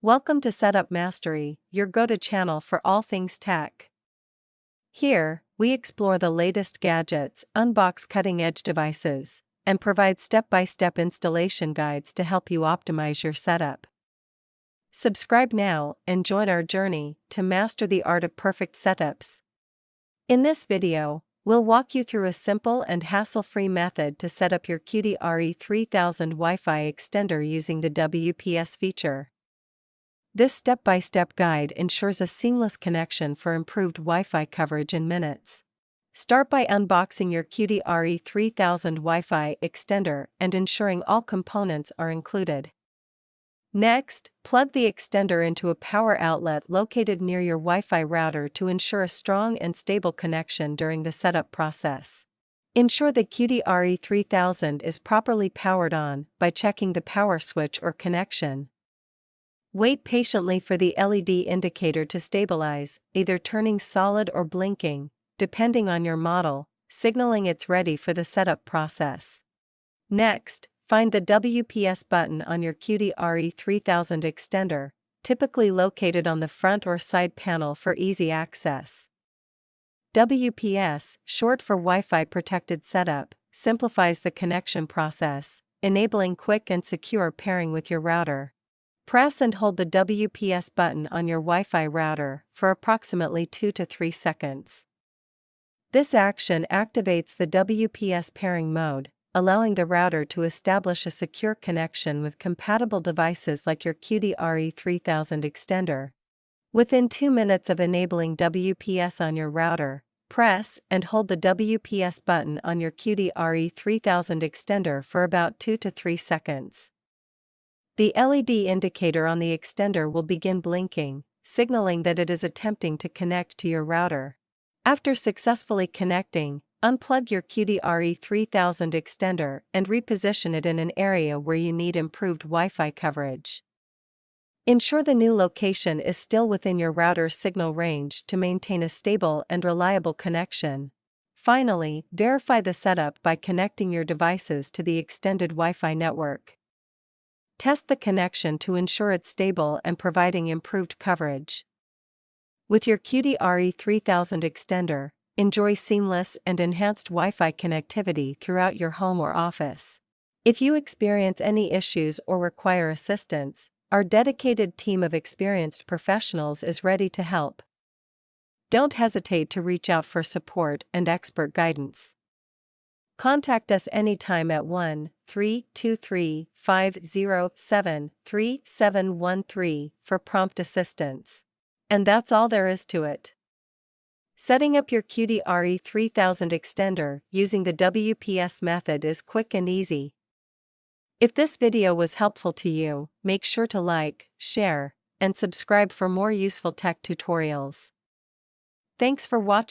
Welcome to Setup Mastery, your go-to channel for all things tech. Here, we explore the latest gadgets, unbox cutting-edge devices, and provide step-by-step installation guides to help you optimize your setup. Subscribe now and join our journey to master the art of perfect setups. In this video, we'll walk you through a simple and hassle-free method to set up your Cudy AX3000 Wi-Fi Extender using the WPS feature. This step-by-step guide ensures a seamless connection for improved Wi-Fi coverage in minutes. Start by unboxing your Cudy AX3000 Wi-Fi Extender and ensuring all components are included. Next, plug the extender into a power outlet located near your Wi-Fi router to ensure a strong and stable connection during the setup process. Ensure the Cudy AX3000 is properly powered on by checking the power switch or connection. Wait patiently for the LED indicator to stabilize, either turning solid or blinking, depending on your model, signaling it's ready for the setup process. Next, find the WPS button on your Cudy AX3000 extender, typically located on the front or side panel for easy access. WPS, short for Wi-Fi Protected Setup, simplifies the connection process, enabling quick and secure pairing with your router. Press and hold the WPS button on your Wi-Fi router for approximately 2 to 3 seconds. This action activates the WPS pairing mode, allowing the router to establish a secure connection with compatible devices like your Cudy AX3000 extender. Within 2 minutes of enabling WPS on your router, press and hold the WPS button on your Cudy AX3000 extender for about 2 to 3 seconds. The LED indicator on the extender will begin blinking, signaling that it is attempting to connect to your router. After successfully connecting, unplug your Cudy AX3000 extender and reposition it in an area where you need improved Wi-Fi coverage. Ensure the new location is still within your router's signal range to maintain a stable and reliable connection. Finally, verify the setup by connecting your devices to the extended Wi-Fi network. Test the connection to ensure it's stable and providing improved coverage. With your Cudy AX3000 extender, enjoy seamless and enhanced Wi-Fi connectivity throughout your home or office. If you experience any issues or require assistance, our dedicated team of experienced professionals is ready to help. Don't hesitate to reach out for support and expert guidance. Contact us anytime at 1-323-507-3713 for prompt assistance. And that's all there is to it. Setting up your Cudy AX3000 extender using the WPS method is quick and easy. If this video was helpful to you, make sure to like, share, and subscribe for more useful tech tutorials. Thanks for watching.